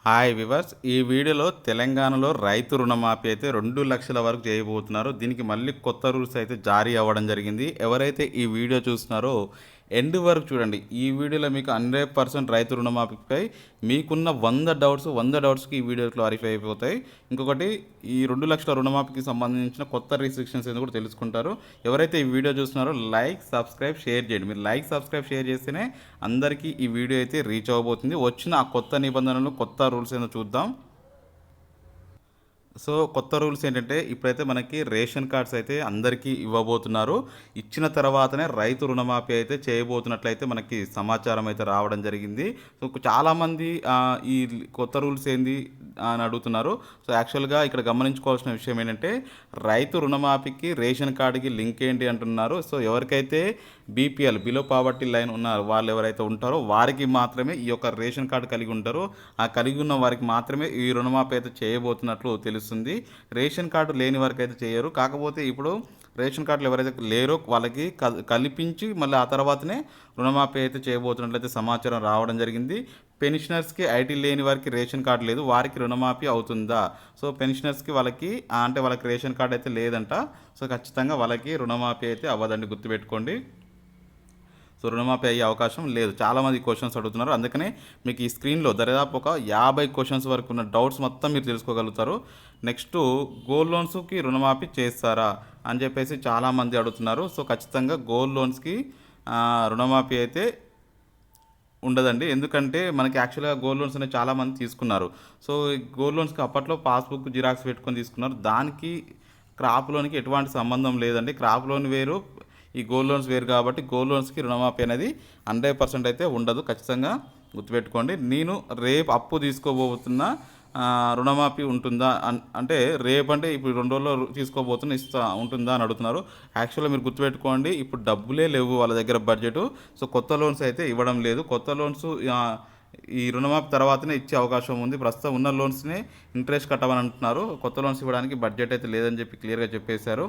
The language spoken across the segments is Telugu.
హాయ్ వివర్స్, ఈ వీడియోలో తెలంగాణలో రైతు రుణమాఫీ అయితే 2,00,000 వరకు చేయబోతున్నారు. దీనికి మళ్ళీ కొత్త రూల్స్ అయితే జారీ అవ్వడం జరిగింది. ఎవరైతే ఈ వీడియో చూస్తున్నారో ఎండ్ వరకు చూడండి. ఈ వీడియోలో మీకు 100% రైతు రుణమాఫీపై మీకున్న 100 డౌట్స్కి ఈ వీడియో క్లారిఫై అయిపోతాయి. ఇంకొకటి, ఈ 2,00,000 రుణమాఫీకి సంబంధించిన కొత్త రిస్ట్రిక్షన్స్ ఏందో కూడా తెలుసుకుంటారు. ఎవరైతే ఈ వీడియో చూస్తున్నారో లైక్, సబ్స్క్రైబ్, షేర్ చేయండి. మీరు లైక్, సబ్స్క్రైబ్, షేర్ చేస్తేనే అందరికీ ఈ వీడియో అయితే రీచ్ అవ్వబోతుంది. వచ్చిన ఆ కొత్త నిబంధనలు, కొత్త రూల్స్ ఏందో చూద్దాం. సో కొత్త రూల్స్ ఏంటంటే, ఇప్పుడైతే మనకి రేషన్ కార్డ్స్ అయితే అందరికీ ఇవ్వబోతున్నారు. ఇచ్చిన తర్వాతనే రైతు రుణమాఫీ అయితే చేయబోతున్నట్లయితే మనకి సమాచారం అయితే రావడం జరిగింది. సో చాలామంది ఈ కొత్త రూల్స్ ఏంది అని అడుగుతున్నారు. సో యాక్చువల్గా ఇక్కడ గమనించుకోవాల్సిన విషయం ఏంటంటే, రైతు రుణమాఫీకి రేషన్ కార్డుకి లింక్ ఏంటి అంటున్నారు. సో ఎవరికైతే బీపీఎల్, బిలో పావర్టీ లైన్ ఉన్న వాళ్ళు ఎవరైతే ఉంటారో వారికి మాత్రమే ఈ యొక్క రేషన్ కార్డు కలిగి ఉంటారో, ఆ కలిగి ఉన్న వారికి మాత్రమే ఈ రుణమాఫీ అయితే చేయబోతున్నట్లు తెలుస్తుంది. రేషన్ కార్డు లేని వారికి అయితే చేయరు. కాకపోతే ఇప్పుడు రేషన్ కార్డులు ఎవరైతే లేరో వాళ్ళకి కల్పించి మళ్ళీ ఆ తర్వాతనే రుణమాఫీ అయితే చేయబోతున్నట్లయితే సమాచారం రావడం జరిగింది. పెన్షనర్స్కి, ఐటీ లేని వారికి రేషన్ కార్డు లేదు, వారికి రుణమాఫీ అవుతుందా? సో పెన్షనర్స్కి వాళ్ళకి అంటే వాళ్ళకి రేషన్ కార్డు అయితే లేదంట. సో ఖచ్చితంగా వాళ్ళకి రుణమాఫీ అయితే అవ్వదండి, గుర్తుపెట్టుకోండి. సో రుణమాఫీ అయ్యే అవకాశం లేదు. చాలామంది క్వశ్చన్స్ అడుగుతున్నారు. అందుకనే మీకు ఈ స్క్రీన్లో దరిదాపు ఒక 50 క్వశ్చన్స్ వరకు ఉన్న డౌట్స్ మొత్తం మీరు తెలుసుకోగలుగుతారు. నెక్స్ట్, గోల్డ్ లోన్స్కి రుణమాఫీ చేస్తారా అని చెప్పేసి చాలామంది అడుగుతున్నారు. సో ఖచ్చితంగా గోల్డ్ లోన్స్కి రుణమాఫీ అయితే ఉండదండి. ఎందుకంటే మనకి యాక్చువల్గా గోల్డ్ లోన్స్ అనేవి చాలామంది తీసుకున్నారు. సో గోల్డ్ లోన్స్కి అప్పట్లో పాస్బుక్ జిరాక్స్ పెట్టుకొని తీసుకున్నారు. దానికి క్రాప్ లోన్కి ఎటువంటి సంబంధం లేదండి. క్రాప్ లోన్ వేరు, ఈ గోల్డ్ లోన్స్ వేరు. కాబట్టి గోల్డ్ లోన్స్కి రుణమాఫీ అనేది 100% అయితే ఉండదు. ఖచ్చితంగా గుర్తుపెట్టుకోండి. నేను రేపు అప్పు తీసుకోబోతున్న రుణమాఫీ ఉంటుందా అంటే, రేపు అంటే ఇప్పుడు 2 రోజుల్లో తీసుకోబోతున్న ఉంటుందా అని అడుగుతున్నారు. యాక్చువల్గా మీరు గుర్తుపెట్టుకోండి, ఇప్పుడు డబ్బులే లేవు వాళ్ళ దగ్గర బడ్జెట్. సో కొత్త లోన్స్ అయితే ఇవ్వడం లేదు. కొత్త లోన్స్ ఈ రుణమాఫీ తర్వాతనే ఇచ్చే అవకాశం ఉంది. ప్రస్తుతం ఉన్న లోన్స్నే ఇంట్రెస్ట్ కట్టమని అంటున్నారు. కొత్త లోన్స్ ఇవ్వడానికి బడ్జెట్ అయితే లేదని చెప్పి క్లియర్గా చెప్పేశారు.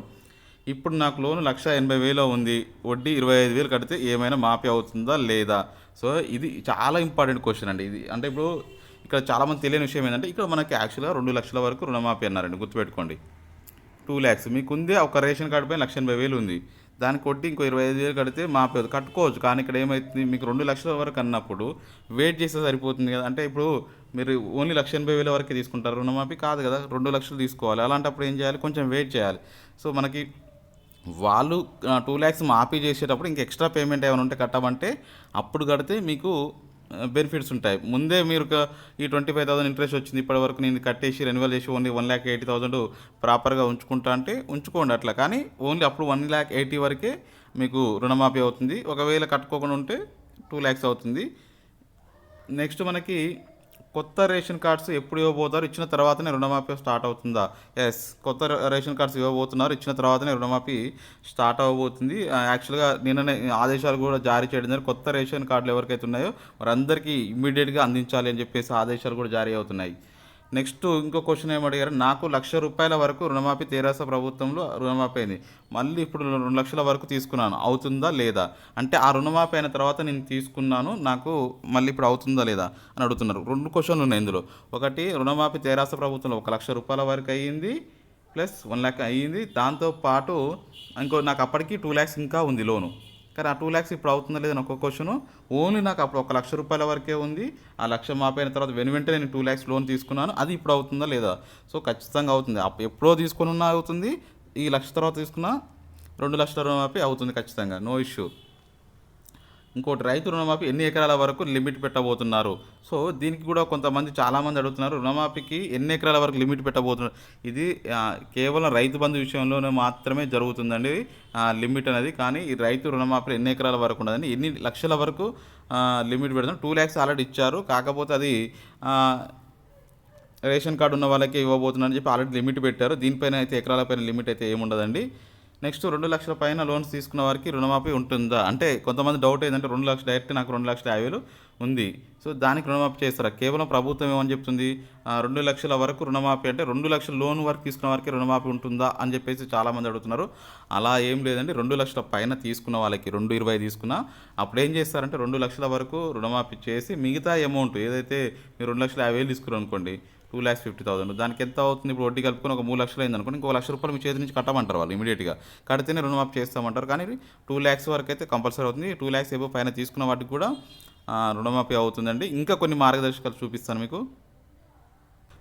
ఇప్పుడు నాకు లోన్ 1,80,000 ఉంది, వడ్డీ 25,000 కడితే ఏమైనా మాఫీ అవుతుందా లేదా? సో ఇది చాలా ఇంపార్టెంట్ క్వశ్చన్ అండి. ఇది అంటే ఇప్పుడు ఇక్కడ చాలామంది తెలియని విషయం ఏంటంటే, ఇక్కడ మనకి యాక్చువల్గా 2,00,000 వరకు రుణమాఫీ అన్నారండి, గుర్తుపెట్టుకోండి. 2 lakhs మీకుంది, ఒక రేషన్ కార్డు పైన 1,80,000 ఉంది, దానికి కొట్టి ఇంకో 25,000 కడితే మాపేది కట్టుకోవచ్చు. కానీ ఇక్కడ ఏమవుతుంది, మీకు 2,00,000 వరకు అన్నప్పుడు వెయిట్ చేస్తే సరిపోతుంది కదా. అంటే ఇప్పుడు మీరు ఓన్లీ 1,80,000 వరకే తీసుకుంటారు, రుణమాఫీ కాదు కదా, 2,00,000 తీసుకోవాలి. అలాంటప్పుడు ఏం చేయాలి, కొంచెం వెయిట్ చేయాలి. సో మనకి వాళ్ళు 2 lakhs మాఫీ చేసేటప్పుడు ఇంక ఎక్స్ట్రా పేమెంట్ ఏమైనా ఉంటే కట్టమంటే అప్పుడు కడితే మీకు బెనిఫిట్స్ ఉంటాయి. ముందే మీరు ఈ 25,000 ఇంట్రెస్ట్ వచ్చింది, ఇప్పటివరకు నేను కట్టేసి రెన్యువల్ చేసి ఓన్లీ 1,80,000 ప్రాపర్గా ఉంచుకుంటా అంటే ఉంచుకోండి అట్లా. కానీ ఓన్లీ అప్పుడు 1,80,000 వరకే మీకు రుణమాఫీ అవుతుంది. ఒకవేళ కట్టుకోకుండా ఉంటే 2 lakhs అవుతుంది. నెక్స్ట్ మనకి కొత్త రేషన్ కార్డ్స్ ఎప్పుడు ఇవ్వబోతారు, ఇచ్చిన తర్వాతనే రుణమాఫీ స్టార్ట్ అవుతుందా? ఎస్, కొత్త రేషన్ కార్డ్స్ ఇవ్వబోతున్నారు, ఇచ్చిన తర్వాతనే రుణమాఫీ స్టార్ట్ అవ్వబోతుంది. యాక్చువల్గా నిన్ననే ఆదేశాలు కూడా జారీ చేయడం జరిగింది. కొత్త రేషన్ కార్డులు ఎవరికైతే ఉన్నాయో వారందరికీ ఇమ్మీడియట్గా అందించాలి అని చెప్పేసి ఆదేశాలు కూడా జారీ అవుతున్నాయి. నెక్స్ట్ ఇంకో క్వశ్చన్ ఏమడిగారు, నాకు ₹1,00,000 వరకు రుణమాఫీ తెరాస ప్రభుత్వంలో రుణమాఫీ అయింది, మళ్ళీ ఇప్పుడు 2,00,000 వరకు తీసుకున్నాను, అవుతుందా లేదా? అంటే ఆ రుణమాఫీ అయిన తర్వాత నేను తీసుకున్నాను, నాకు మళ్ళీ ఇప్పుడు అవుతుందా లేదా అని అడుగుతున్నారు. 2 క్వశ్చన్లు ఉన్నాయి ఇందులో. ఒకటి, రుణమాఫీ తెరాస ప్రభుత్వంలో ₹1,00,000 వరకు అయ్యింది, ప్లస్ 1 lakh అయ్యింది. దాంతోపాటు ఇంకో నాకు అప్పటికి 2 lakhs ఇంకా ఉంది లోను. కానీ ఆ 2 lakhs ఇప్పుడు అవుతుందా లేదని ఒక క్వశ్చను. ఓన్లీ నాకు అప్పుడు ₹1,00,000 వరకే ఉంది, ఆ 1,00,000 మాపైన తర్వాత వెంటనే నేను 2 lakhs లోన్ తీసుకున్నాను, అది ఇప్పుడు అవుతుందా లేదా? సో ఖచ్చితంగా అవుతుంది. ఎప్పుడో తీసుకుని ఉన్నా అవుతుంది, ఈ 1,00,000 తర్వాత తీసుకున్నా 2,00,000 రుణమాఫీ అవుతుంది ఖచ్చితంగా, నో ఇష్యూ. ఇంకోటి, రైతు రుణమాఫీ ఎన్ని ఎకరాల వరకు లిమిట్ పెట్టబోతున్నారు? సో దీనికి కూడా కొంతమంది చాలామంది అడుగుతున్నారు, రుణమాఫీకి ఎన్ని ఎకరాల వరకు లిమిట్ పెట్టబోతున్నారు? ఇది కేవలం రైతు బంధు విషయంలోనే మాత్రమే జరుగుతుందండి లిమిట్ అనేది. కానీ ఈ రైతు రుణమాఫీ ఎన్ని ఎకరాల వరకు ఉండదండి, ఎన్ని లక్షల వరకు లిమిట్ పెడతాం. 2 lakhs ఆల్రెడీ ఇచ్చారు, కాకపోతే అది రేషన్ కార్డు ఉన్న వాళ్ళకే ఇవ్వబోతున్నారని చెప్పి ఆల్రెడీ లిమిట్ పెట్టారు. దీనిపైన అయితే ఎకరాల పైన లిమిట్ అయితే ఏముండదండి. నెక్స్ట్, 2,00,000 పైన లోన్స్ తీసుకున్న వారికి రుణమాఫీ ఉంటుందా అంటే, కొంతమంది డౌట్ ఏంటంటే 2 లక్షలు డైరెక్ట్ నాకు 2,50,000 ఉంది. సో, దానికి రుణమాఫీ చేస్తారా? కేవలం ప్రభుత్వం ఏమని చెప్తుంది, 2,00,000 వరకు రుణమాఫీ అంటే 2,00,000 లోన్ వరకు తీసుకున్న వారికి రుణమాఫీ ఉంటుందా అని చెప్పేసి చాలామంది అడుగుతున్నారు. అలా ఏం లేదండి. 2,00,000 పైన తీసుకున్న వాళ్ళకి 2,20,000 తీసుకున్నా అప్పుడేం చేస్తారంటే 2,00,000 వరకు రుణమాఫీ చేసి మిగతా అమౌంట్ ఏదైతే మీరు 2,50,000 తీసుకున్నారనుకోండి, 2,50,000 దానికి ఎంత అవుతుంది, ఇప్పుడు వడ్డీ కలుపుకొని ఒక 3,00,000 అయిందనుకోండి, ఇంకో ₹1,00,000 మీ చేతి నుంచి కట్టమంటారు వాళ్ళు ఇమీడియట్‌గా. కడితేనే రుణమాఫీ చేస్తామంటారు. కానీ 2,00,000 వరకు అయితే కంపల్సరీ అవుతుంది. 2,00,000 ఎబోవ్ పైన తీసుకున్న వాటికి కూడా రుణమాఫీ అవుతుందండి. ఇంకా కొన్ని మార్గదర్శకాలు చూపిస్తాను మీకు.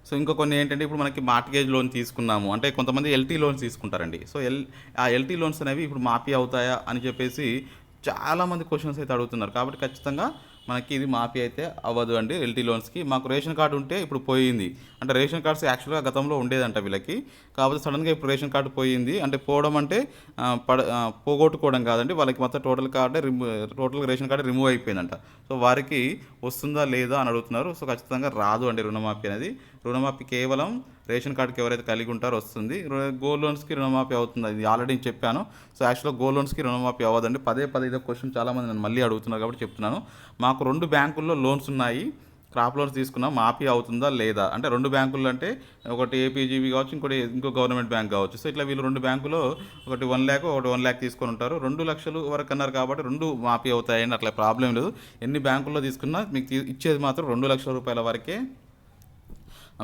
సో, ఇంకా కొన్ని ఏంటంటే ఇప్పుడు మనకి మార్ట్‌గేజ్ లోన్ తీసుకున్నాము అంటే కొంతమంది ఎల్‌టీ లోన్స్ తీసుకుంటారండి. సో, ఆ ఎల్‌టీ లోన్స్ అనేవి ఇప్పుడు మాఫీ అవుతాయా అని చెప్పేసి చాలామంది క్వెషన్స్ అయితే అడుగుతున్నారు. కాబట్టి ఖచ్చితంగా మనకి ఇది మాఫీ అయితే అవ్వదు అండి ఎల్‌టీ లోన్స్‌కి. మాకు రేషన్ కార్డ్ ఉంటే ఇప్పుడు పోయింది. అంటే రేషన్ కార్డ్స్ యాక్చువల్‌గా గతంలో ఉండేదంట వీళ్ళకి. కాకపోతే సడెన్‌గా ఇప్పుడు రేషన్ కార్డ్ పోయింది. అంటే పోవడం అంటే పోగొట్టుకోవడం కాదండి. వాళ్ళకి మొత్తం టోటల్‌గా రేషన్ కార్డ్ రిమూవ్ అయిపోయిందంట. సో, వారికి వస్తుందా లేదా అని అడుగుతున్నారు. సో, ఖచ్చితంగా రాదు అండి రుణమాఫీ అనేది. రుణమాఫీ కేవలం రేషన్ కార్డ్‌కి ఎవరైతే కలిగి ఉంటారో వస్తుంది. గోల్డ్ లోన్స్‌కి రుణమాఫీ అవుతుంది. అది ఆల్రెడీ నేను చెప్పాను. సో, యాక్చువల్‌గా గోల్డ్ లోన్స్‌కి రుణమాఫీ అవ్వదండి. పదే పదే ఇదే క్వెషన్ చాలామంది నన్ను మళ్ళీ అడుగుతున్నారు కాబట్టి చెప్తున్నాను. మాకు 2 బ్యాంకుల్లో లోన్స్ ఉన్నాయి. క్రాప్ లోన్స్ తీసుకున్నాం. మాఫీ అవుతుందా లేదా? అంటే 2 బ్యాంకుల్లో అంటే ఒకటి ఏపీజీబీ కావచ్చు, ఇంకో గవర్నమెంట్ బ్యాంక్ కావచ్చు. సో, ఇట్లా వీళ్ళు 2 బ్యాంకులో ఒకటి 1,00,000 ఒకటి 1,00,000 తీసుకొని ఉంటారు. 2,00,000 వరకు అన్నారు కాబట్టి 2 మాఫీ అవుతాయండి. అట్లా ప్రాబ్లమ్ లేదు. ఎన్ని బ్యాంకుల్లో తీసుకున్నా మీకు ఇచ్చేది మాత్రం ₹2,00,000 వరకే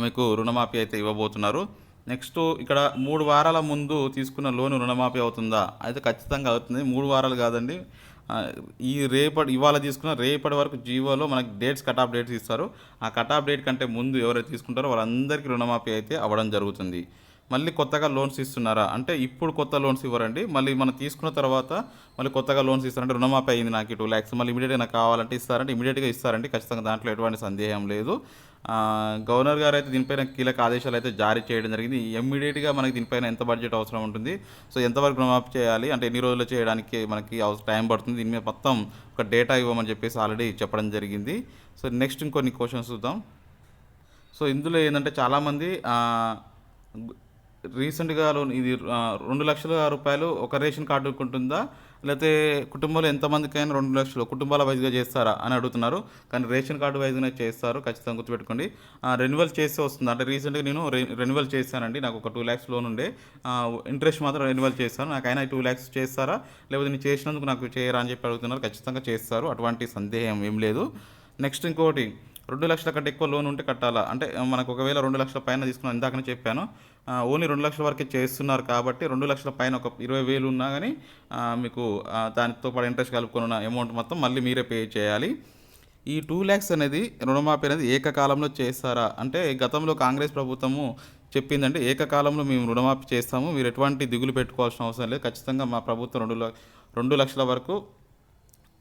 మీకు రుణమాఫీ అయితే ఇవ్వబోతున్నారు. నెక్స్ట్ ఇక్కడ 3 వారాల ముందు తీసుకున్న లోను రుణమాఫీ అవుతుందా? అయితే ఖచ్చితంగా అవుతుంది. 3 వారాలు కాదండి. ఇవాళ తీసుకున్న రేపటి వరకు జీవోలో మనకి కట్ ఆఫ్ డేట్స్ ఇస్తారు. ఆ కట్ ఆఫ్ డేట్ కంటే ముందు ఎవరైతే తీసుకుంటారో వాళ్ళందరికీ రుణమాఫీ అయితే అవ్వడం జరుగుతుంది. మళ్ళీ కొత్తగా లోన్స్ ఇస్తున్నారా? అంటే ఇప్పుడు కొత్త లోన్స్ ఇవ్వరండి. మళ్ళీ మనం తీసుకున్న తర్వాత మళ్ళీ కొత్తగా లోన్స్ ఇస్తారంటే రుణమాఫీ అయింది నాకు 2,00,000 మళ్ళీ ఇమీడియట్‌గా నాకు కావాలంటే ఇస్తారంటే ఇమీడియట్‌గా ఇస్తారండి. ఖచ్చితంగా దాంట్లో ఎటువంటి సందేహం లేదు. గవర్నర్ గారు అయితే దీనిపైన కీలక ఆదేశాలు అయితే జారీ చేయడం జరిగింది. ఇమ్మీడియట్‌గా మనకి దీనిపైన ఎంత బడ్జెట్ అవసరం ఉంటుంది, సో ఎంతవరకు రుణమాఫీ చేయాలి, అంటే ఎన్ని రోజుల్లో చేయడానికి మనకి టైం పడుతుంది, దీని మీద మొత్తం ఒక డేటా ఇవ్వమని చెప్పేసి ఆల్రెడీ చెప్పడం జరిగింది. సో, నెక్స్ట్ ఇంకొన్ని క్వెషన్స్ చూద్దాం. సో, ఇందులో ఏందంటే చాలామంది రీసెంట్‌గా ఇది ₹2,00,000 ఒక రేషన్ కార్డుకి ఉంటుందా? లేతే కుటుంబంలో ఎంతమందికైనా 2,00,000 కుటుంబాల వైస్‌గా చేస్తారా అని అడుగుతున్నారు. కానీ రేషన్ కార్డ్ వైస్‌గానే చేస్తారు. ఖచ్చితంగా గుర్తుపెట్టుకోండి. రెన్యువల్ చేస్తే వస్తుంది. అంటే రీసెంట్‌గా నేను రెన్యువల్ చేశానండి. నాకు ఒక 2,00,000 లోన్ ఉండే. ఇంట్రెస్ట్ మాత్రం రెన్యువల్ చేశాను. నాకైనా 2,00,000 చేస్తారా? లేకపోతే నేను చేసినందుకు నాకు చేయరా అని చెప్పి అడుగుతున్నారు. ఖచ్చితంగా చేస్తారు. అటువంటి సందేహం ఏం లేదు. నెక్స్ట్ ఇంకోటి 2,00,000 కంటే ఎక్కువ లోన్ ఉంటే కట్టాలా? అంటే మనకు ఒకవేళ 2,00,000 పైన తీసుకున్నాను ఇందాకనే చెప్పాను. ఓన్లీ 2,00,000 వరకే చేస్తున్నారు కాబట్టి 2,00,000 పైన ఒక 20,000 ఉన్నా గానీ మీకు దానితో పాటు ఇంట్రెస్ట్ కలుపుకొనున్న అమౌంట్ మొత్తం మళ్ళీ మీరే పే చేయాలి. ఈ 2,00,000 అనేది రుణమాఫీ అనేది ఏకకాలంలో చేస్తారా? అంటే గతంలో కాంగ్రెస్ ప్రభుత్వము చెప్పిందంటే ఏకకాలంలో మేము రుణమాఫీ చేస్తాము. మీరు ఎటువంటి దిగులు పెట్టుకోవాల్సిన అవసరం లేదు. ఖచ్చితంగా మా ప్రభుత్వం 2,00,000 వరకు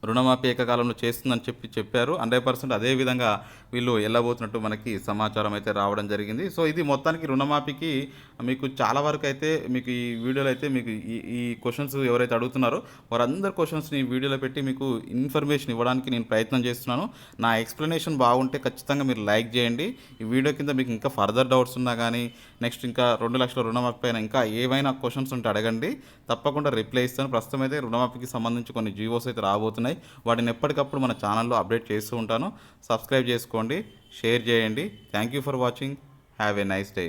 రుణమాఫీ ఏకకాలంలో చేస్తుందని చెప్పారు. 100% అదే విధంగా వీళ్ళు ఎళ్ళబోతున్నట్టు మనకి సమాచారం అయితే రావడం జరిగింది. సో, ఇది మొత్తానికి రుణమాఫీకి మీకు చాలా వరకు అయితే మీకు ఈ వీడియోలో అయితే మీకు ఈ ఈ క్వెషన్స్ ఎవరైతే అడుగుతున్నారో వారందరి క్వెషన్స్‌ని ఈ వీడియోలో పెట్టి మీకు ఇన్ఫర్మేషన్ ఇవ్వడానికి నేను ప్రయత్నం చేస్తున్నాను. నా ఎక్స్‌ప్లనేషన్ బాగుంటే ఖచ్చితంగా మీరు లైక్ చేయండి. ఈ వీడియో కింద మీకు ఇంకా ఫర్దర్ డౌట్స్ ఉన్నా గానీ, నెక్స్ట్ ఇంకా 2,00,000 రుణమాఫీ పైన ఇంకా ఏవైనా క్వెషన్స్ ఉంటే అడగండి. తప్పకుండా రిప్లై ఇస్తాను. ప్రస్తుతం అయితే రుణమాఫీకి సంబంధించి కొన్ని జీవోస్ అయితే రాబోతున్నాయి. వాటిని ఎప్పటికప్పుడు మన ఛానల్లో అప్డేట్ చేస్తూ ఉంటాను. సబ్స్క్రైబ్ చేసుకోండి, షేర్ చేయండి. Thank you for watching. Have a nice day.